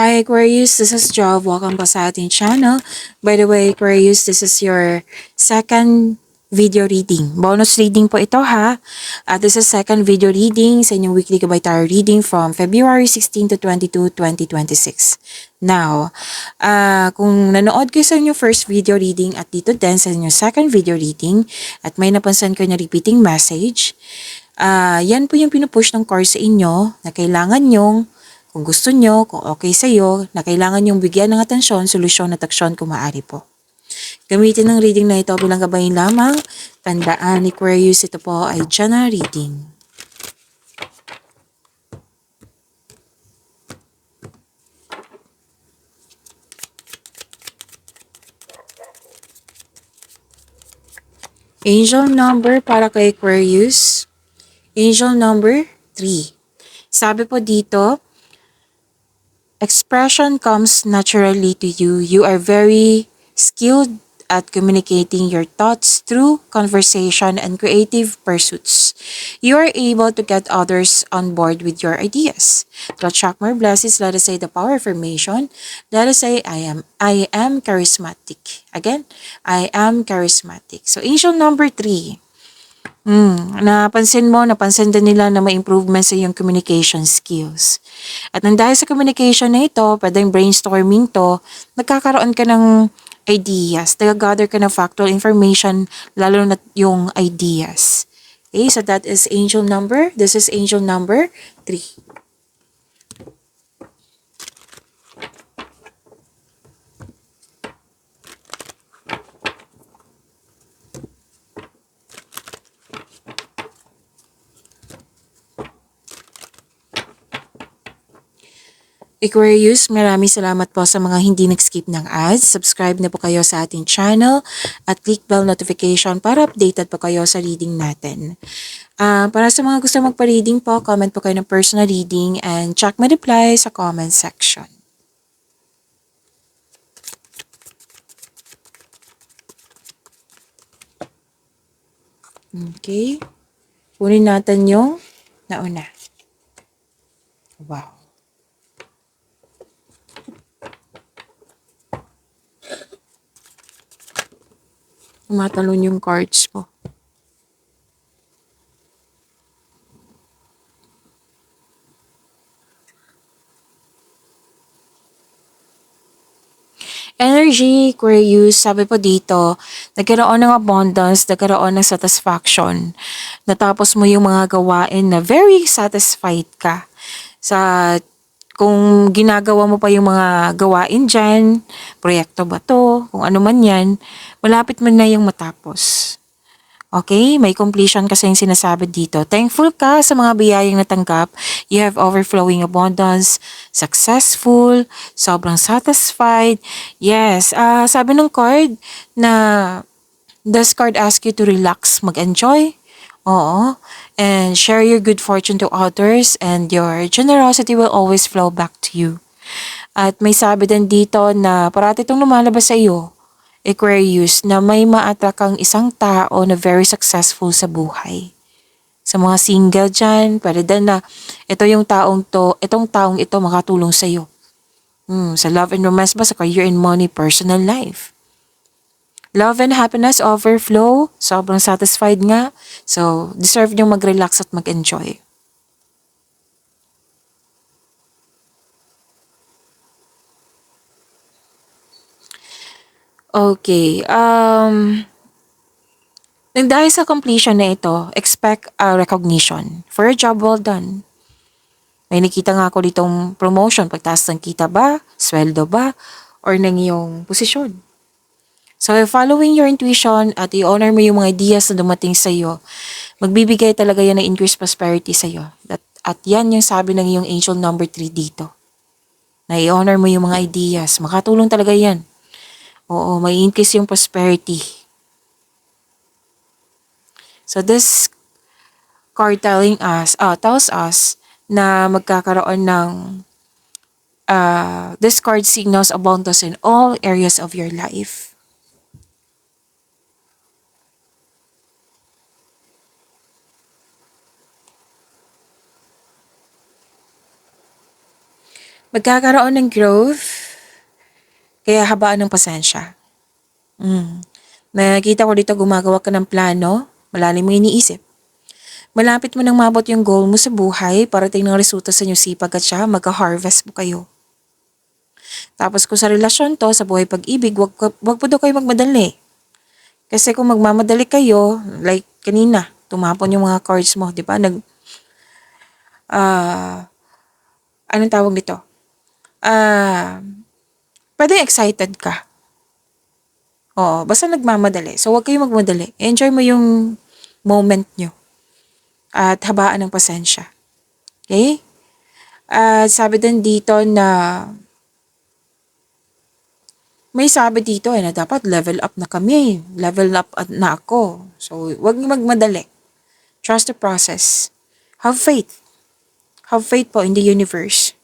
Hi Aquarius, this is Job. Welcome pa sa ating channel. By the way, Aquarius, this is your second video reading. Bonus reading po ito ha. This is second video reading sa inyong weekly Gabay Tarot reading from February 16 to 22, 2026. Now, kung nanood kayo sa inyong first video reading at dito din sa inyong second video reading at may napansin kayo na repeating message, yan po yung pinupush ng card sa inyo na kailangan nyong kung gusto nyo, kung okay sa'yo, na kailangan yung bigyan ng atensyon, solusyon at aksyon kung maaari po. Gamitin ng reading na ito bilang gabayin lamang. Tandaan ni Aquarius, ito po ay general reading. Angel number para kay Aquarius. Angel number 3. Sabi po dito, expression comes naturally to you. You are very skilled at communicating your thoughts through conversation and creative pursuits. You are able to get others on board with your ideas. To attract more blessings, let us say the power of affirmation. Let us say, I am charismatic. Again, I am charismatic. So, angel number 3. Napansin din nila na may improvement sa iyong communication skills. At nang dahil sa communication na ito, pwedeng brainstorming to, nagkakaroon ka ng ideas, nag-gather ka ng factual information, lalo na yung ideas. Okay, so that is angel number. This is angel number 3. Aquarius, maraming salamat po sa mga hindi nag-skip ng ads. Subscribe na po kayo sa ating channel at click bell notification para updated po kayo sa reading natin. Para sa mga gusto magpa-reading po, comment po kayo ng personal reading and check my reply sa comment section. Okay. Kunin natin yung nauna. Wow. Tumatalon yung cards ko. Energy, Aquarius, sabi po dito, nagkaroon ng abundance, nagkaroon ng satisfaction. Natapos mo yung mga gawain na very satisfied ka. Kung ginagawa mo pa yung mga gawain dyan, proyekto ba to, kung ano man yan, malapit mo na yung matapos. Okay, may completion kasi yung sinasabi dito. Thankful ka sa mga biyayang natanggap. You have overflowing abundance, successful, sobrang satisfied. Yes, sabi ng card na this card ask you to relax, mag-enjoy. Oo. And share your good fortune to others and your generosity will always flow back to you. At may sabi din dito na parati itong lumalabas sa iyo, Aquarius, na may ma-attract kang isang tao na very successful sa buhay. Sa mga single dyan, pwede din na itong taong ito makatulong sa iyo. Sa love and romance ba, sa career and money, personal life. Love and happiness overflow, sobrang satisfied nga. So, deserve niyong mag-relax at mag-enjoy. Okay, nang dahil sa completion na ito, expect a recognition for a job well done. May nakita nga ako ditong promotion, pagtaas ng kita ba, sweldo ba, or ng iyong posisyon. So, following your intuition at i-honor mo yung mga ideas na dumating sa iyo, magbibigay talaga yan ng increased prosperity sa iyo. At yan yung sabi ng iyong angel number 3 dito. Na i-honor mo yung mga ideas. Makatulong talaga yan. Oo, may increase yung prosperity. So this card tells us na magkakaroon ng this card signals abundance in all areas of your life. Magkakaroon ng growth, kaya habaan ng pasensya. Nakikita ko dito gumagawa ka ng plano, malalim mo iniisip. Malapit mo nang mabot yung goal mo sa buhay, parating ng resulta sa inyong sipag at siya, magka-harvest mo kayo. Tapos kung sa relasyon to, sa buhay pag-ibig, wag po daw kayo magmadali. Kasi kung magmamadali kayo, like kanina, tumapon yung mga cards mo, di ba? Anong tawag dito? Pwede excited ka. Oo, basta nagmamadali. So, wag kayo magmadali. Enjoy mo yung moment nyo. At habaan ng pasensya. Okay? At sabi din dito na may sabi dito na dapat level up na kami. Level up na ako. So, wag niyo magmadali. Trust the process. Have faith. Have faith po in the universe.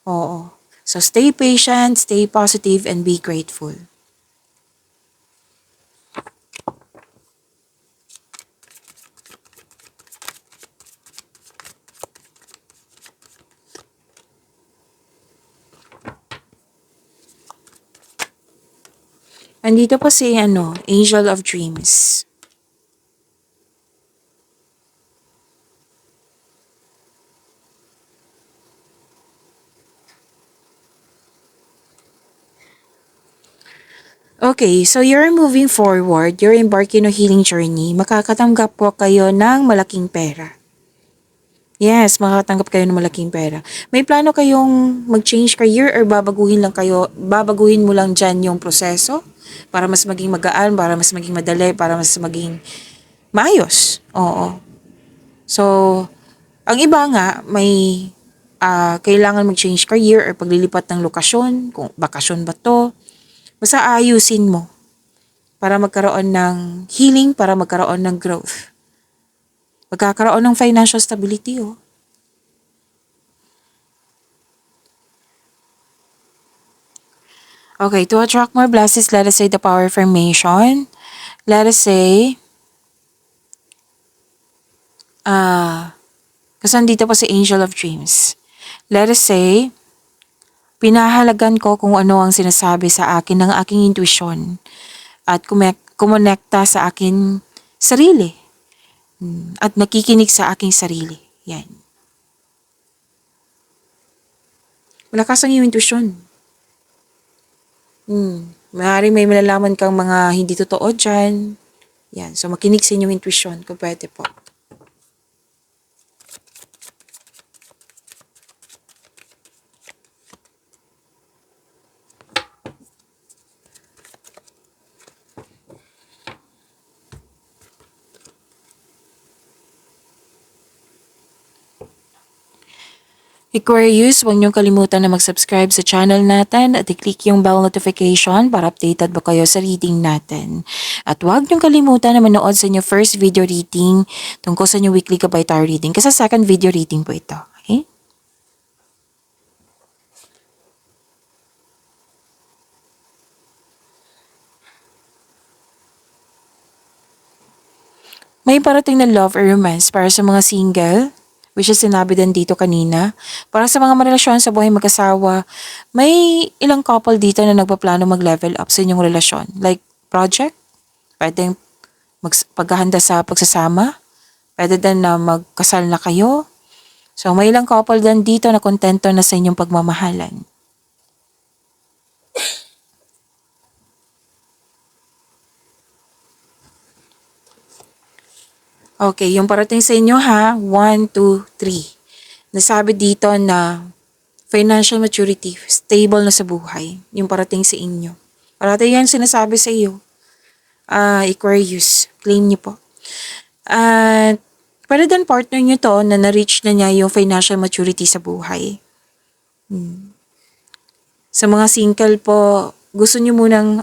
Oo. So, stay patient, stay positive, and be grateful. Andito po si Angel of Dreams. Okay, so you're moving forward, you're embarking on a healing journey, makakatanggap po kayo ng malaking pera. Yes, makakatanggap kayo ng malaking pera. May plano kayong mag-change career or babaguhin mo lang dyan yung proseso para mas maging magaan, para mas maging madali, para mas maging maayos. Oo. So, ang iba nga, may kailangan mag-change career or paglilipat ng lokasyon, kung bakasyon ba to. Basta ayusin mo para magkaroon ng healing, para magkaroon ng growth. Magkakaroon ng financial stability, oh. Okay, to attract more blessings, let us say the power of affirmation. Let us say, kasi nandito po si Angel of Dreams. Let us say, pinahalagan ko kung ano ang sinasabi sa akin ng aking intuition at kumonekta sa akin sarili at nakikinig sa aking sarili. Yan. Malakas ang iyong intuition. Maaaring may malalaman kang mga hindi totoo dyan. Yan. So, makinig sa inyong intuition kung pwede po. Aquarius, huwag niyong kalimutan na mag-subscribe sa channel natin at i-click yung bell notification para updated ba kayo sa reading natin. At huwag niyong kalimutan na manood sa inyong first video reading tungkol sa inyong weekly gabay tarot reading kasi second video reading po ito. Okay? May parating na love or romance para sa mga single, which is sinabi din dito kanina. Para sa mga marelasyon sa buhay mag-asawa, may ilang couple dito na nagpaplano mag-level up sa inyong relasyon. Like project, pwedeng paghahanda sa pagsasama, pwede din na magkasal na kayo. So may ilang couple din dito na kontento na sa inyong pagmamahalan. Okay, yung parating sa inyo ha, 1, 2, 3. Nasabi dito na financial maturity, stable na sa buhay, yung parating sa inyo. Parating yan sinasabi sa iyo. Aquarius, claim niyo po. At pwede din partner niyo to na na-reach na niya yung financial maturity sa buhay. Sa mga single po, gusto niyo munang,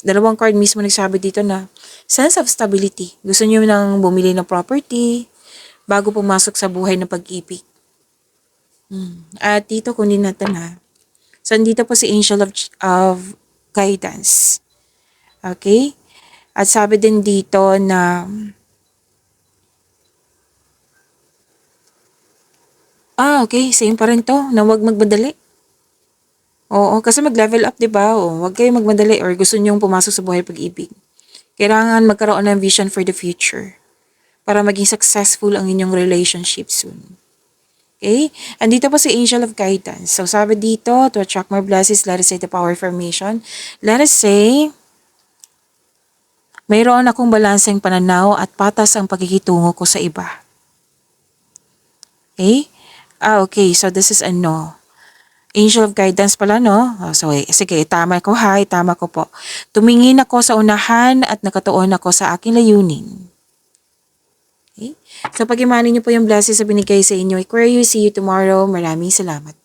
dalawang card mismo nagsabi dito na sense of stability. Gusto niyo nang bumili ng property bago pumasok sa buhay ng pag-ibig. At dito kunin natin ha. So, dito po si Angel of Guidance. Okay? At sabi din dito na okay, same pa rin to, na huwag magmadali. Oo, kasi mag-level up, 'di ba? O, huwag kayong magmadali or gusto niyong pumasok sa buhay pag-ibig. Kailangan magkaroon ng vision for the future para maging successful ang inyong relationship soon. Okay? Andito po si Angel of Guidance. So, sabi dito, to attract more blessings, let us say the power formation. Let us say, mayroon akong balanseng pananaw at patas ang pagkikitungo ko sa iba. Okay? Okay. So, this is ano. Angel of Guidance pala, no? So, sige, tama ko ha, tama ko po. Tumingin ako sa unahan at nakatuon ako sa aking layunin. Okay? So, pag-imanin niyo po yung blessings sa binigay sa inyo, Aquarius, see you tomorrow. Maraming salamat.